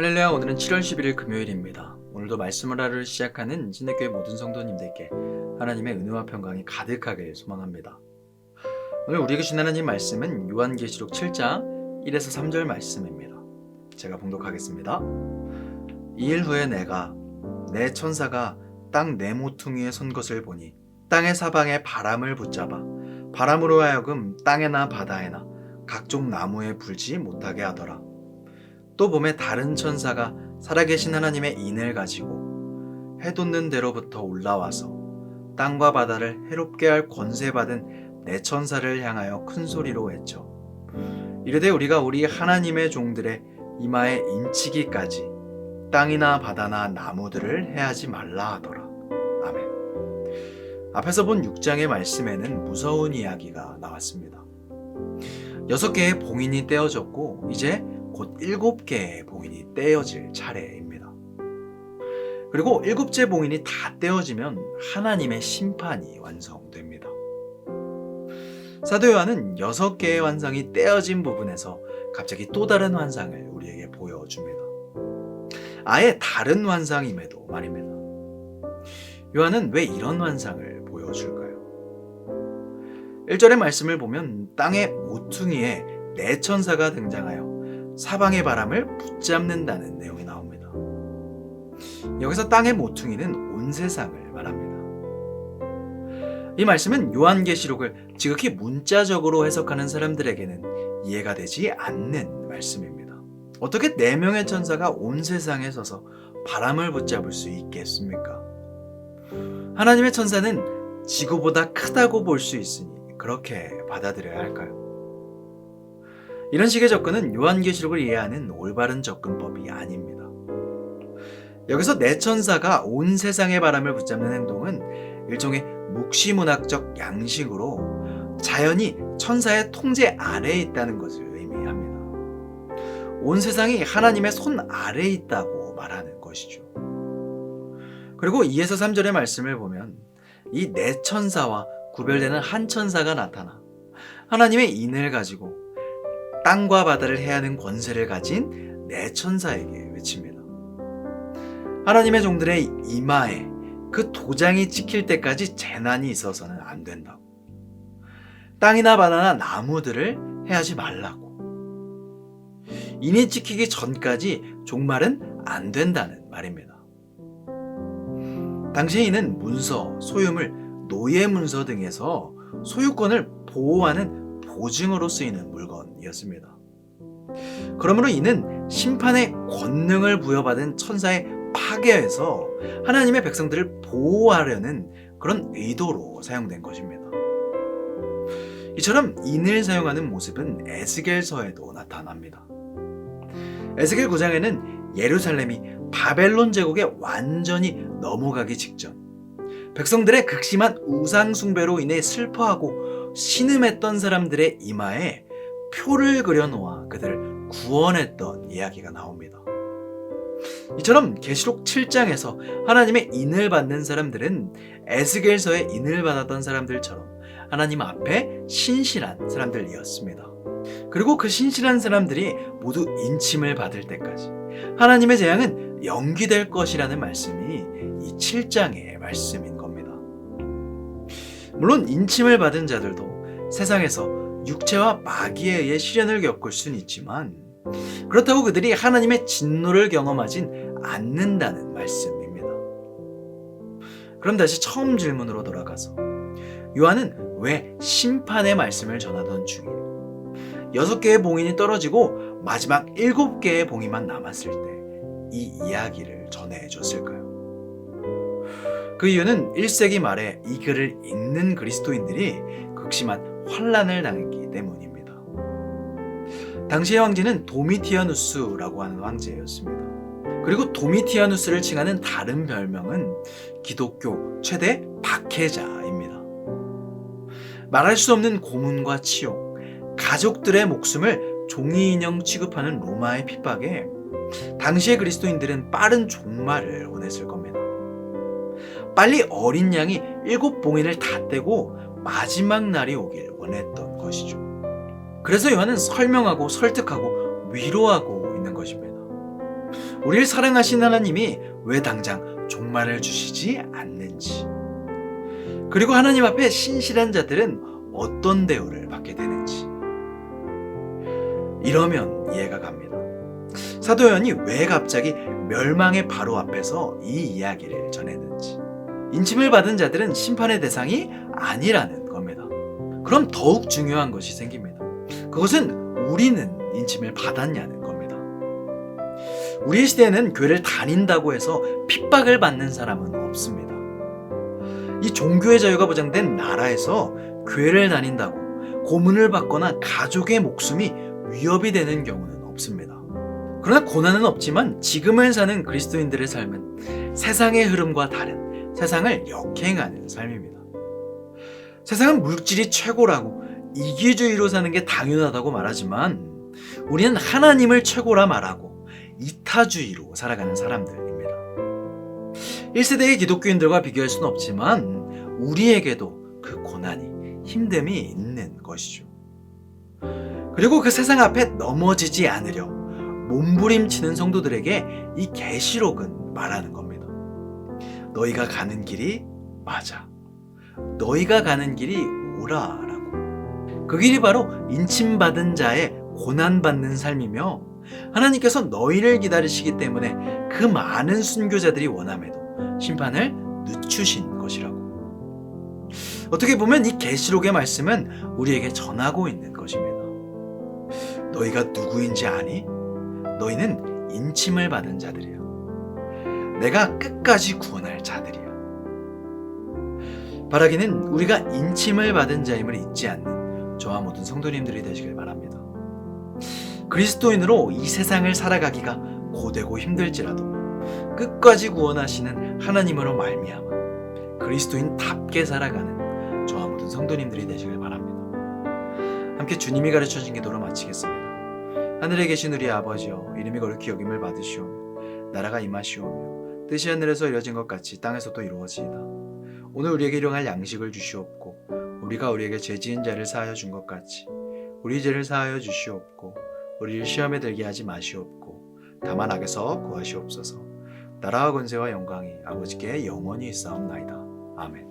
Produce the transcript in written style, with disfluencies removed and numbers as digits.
할렐루야. 오늘은 7월 11일 금요일입니다. 오늘도 말씀을 하루를 시작하는 신내교회 모든 성도님들께 하나님의 은혜와 평강이 가득하길 소망합니다. 오늘 우리에게 주신 하나님 말씀은 요한계시록 7장 1에서 3절 말씀입니다. 제가 봉독하겠습니다. 이일 후에 내가 내 천사가 땅 네 모퉁이에 선 것을 보니 땅의 사방에 바람을 붙잡아 바람으로 하여금 땅에나 바다에나 각종 나무에 불지 못하게 하더라. 또 봄에 다른 천사가 살아계신 하나님의 인을 가지고 해 돋는 데로부터 올라와서 땅과 바다를 해롭게 할 권세받은 내 천사를 향하여 큰 소리로 외쳐 이르되 우리가 우리 하나님의 종들의 이마에 인치기까지 땅이나 바다나 나무들을 해하지 말라 하더라. 아멘. 앞에서 본 6장의 말씀에는 무서운 이야기가 나왔습니다. 6개의 봉인이 떼어졌고 이제 곧 7개의 봉인이 떼어질 차례입니다. 그리고 7째 봉인이 다 떼어지면 하나님의 심판이 완성됩니다. 사도 요한은 6개의 환상이 떼어진 부분에서 갑자기 또 다른 환상을 우리에게 보여줍니다. 아예 다른 환상임에도 말입니다. 요한은 왜 이런 환상을 보여줄까요? 1절의 말씀을 보면 땅의 모퉁이에 네 천사가 등장하여 사방의 바람을 붙잡는다는 내용이 나옵니다. 여기서 땅의 모퉁이는 온 세상을 말합니다. 이 말씀은 요한계시록을 지극히 문자적으로 해석하는 사람들에게는 이해가 되지 않는 말씀입니다. 어떻게 4명의 천사가 온 세상에 서서 바람을 붙잡을 수 있겠습니까? 하나님의 천사는 지구보다 크다고 볼 수 있으니 그렇게 받아들여야 할까요? 이런 식의 접근은 요한계시록을 이해하는 올바른 접근법이 아닙니다. 여기서 네 천사가 온 세상의 바람을 붙잡는 행동은 일종의 묵시문학적 양식으로 자연이 천사의 통제 아래에 있다는 것을 의미합니다. 온 세상이 하나님의 손 아래에 있다고 말하는 것이죠. 그리고 2에서 3절의 말씀을 보면 이 네 천사와 구별되는 한 천사가 나타나 하나님의 인을 가지고 땅과 바다를 해하는 권세를 가진 네 천사에게 외칩니다. 하나님의 종들의 이마에 그 도장이 찍힐 때까지 재난이 있어서는 안 된다고. 땅이나 바다나 나무들을 해하지 말라고. 인이 찍히기 전까지 종말은 안 된다는 말입니다. 당시 이는 문서, 소유물, 노예 문서 등에서 소유권을 보호하는 보증으로 쓰이는 물건이었습니다. 그러므로 이는 심판의 권능을 부여받은 천사의 파괴에서 하나님의 백성들을 보호하려는 그런 의도로 사용된 것입니다. 이처럼 인을 사용하는 모습은 에스겔서에도 나타납니다. 에스겔 9장에는 예루살렘이 바벨론 제국에 완전히 넘어가기 직전 백성들의 극심한 우상 숭배로 인해 슬퍼하고 신음했던 사람들의 이마에 표를 그려놓아 그들을 구원했던 이야기가 나옵니다. 이처럼 계시록 7장에서 하나님의 인을 받는 사람들은 에스겔서의 인을 받았던 사람들처럼 하나님 앞에 신실한 사람들이었습니다. 그리고 그 신실한 사람들이 모두 인침을 받을 때까지 하나님의 재앙은 연기될 것이라는 말씀이 이 7장의 말씀인 겁니다. 물론 인침을 받은 자들도 세상에서 육체와 마귀에 의해 시련을 겪을 수는 있지만 그렇다고 그들이 하나님의 진노를 경험하진 않는다는 말씀입니다. 그럼 다시 처음 질문으로 돌아가서 요한은 왜 심판의 말씀을 전하던 중에 6개의 봉인이 떨어지고 마지막 7개의 봉인만 남았을 때 이 이야기를 전해줬을까요? 그 이유는 1세기 말에 이 글을 읽는 그리스도인들이 극심한 환난을 당했기 때문입니다. 당시의 황제는 도미티아누스라고 하는 황제였습니다. 그리고 도미티아누스를 칭하는 다른 별명은 기독교 최대 박해자입니다. 말할 수 없는 고문과 치욕, 가족들의 목숨을 종이 인형 취급하는 로마의 핍박에 당시의 그리스도인들은 빠른 종말을 원했을 겁니다. 빨리 어린 양이 7봉인을 다 떼고 마지막 날이 오길 원했던 것이죠. 그래서 요한은 설명하고 설득하고 위로하고 있는 것입니다. 우리를 사랑하신 하나님이 왜 당장 종말을 주시지 않는지, 그리고 하나님 앞에 신실한 자들은 어떤 대우를 받게 되는지, 이러면 이해가 갑니다. 사도 요한이 왜 갑자기 멸망의 바로 앞에서 이 이야기를 전했는지. 인침을 받은 자들은 심판의 대상이 아니라는 겁니다. 그럼 더욱 중요한 것이 생깁니다. 그것은 우리는 인침을 받았냐는 겁니다. 우리의 시대에는 교회를 다닌다고 해서 핍박을 받는 사람은 없습니다. 이 종교의 자유가 보장된 나라에서 교회를 다닌다고 고문을 받거나 가족의 목숨이 위협이 되는 경우는 없습니다. 그러나 고난은 없지만 지금을 사는 그리스도인들의 삶은 세상의 흐름과 다른 세상을 역행하는 삶입니다. 세상은 물질이 최고라고 이기주의로 사는 게 당연하다고 말하지만 우리는 하나님을 최고라 말하고 이타주의로 살아가는 사람들입니다. 1세대의 기독교인들과 비교할 수는 없지만 우리에게도 그 고난이 힘듦이 있는 것이죠. 그리고 그 세상 앞에 넘어지지 않으려 몸부림치는 성도들에게 이 계시록은 말하는 겁니다. 너희가 가는 길이 맞아. 너희가 가는 길이 오라라고. 그 길이 바로 인침받은 자의 고난받는 삶이며 하나님께서 너희를 기다리시기 때문에 그 많은 순교자들이 원함에도 심판을 늦추신 것이라고. 어떻게 보면 이 계시록의 말씀은 우리에게 전하고 있는 것입니다. 너희가 누구인지 아니? 너희는 인침을 받은 자들이야. 내가 끝까지 구원할 자들이야. 바라기는 우리가 인침을 받은 자임을 잊지 않는 저와 모든 성도님들이 되시길 바랍니다. 그리스도인으로 이 세상을 살아가기가 고되고 힘들지라도 끝까지 구원하시는 하나님으로 말미암아 그리스도인답게 살아가는 저와 모든 성도님들이 되시길 바랍니다. 함께 주님이 가르쳐주신 기도로 마치겠습니다. 하늘에 계신 우리 아버지여, 이름이 거룩히 여김을 받으시오며 나라가 임하시오며 뜻이 하늘에서 이루어진 것 같이 땅에서도 이루어지이다. 오늘 우리에게 일용할 양식을 주시옵고 우리가 우리에게 죄 지은 자를 사하여 준 것 같이 우리 죄를 사하여 주시옵고 우리를 시험에 들게 하지 마시옵고 다만 악에서 구하시옵소서. 나라와 권세와 영광이 아버지께 영원히 있사옵나이다. 아멘.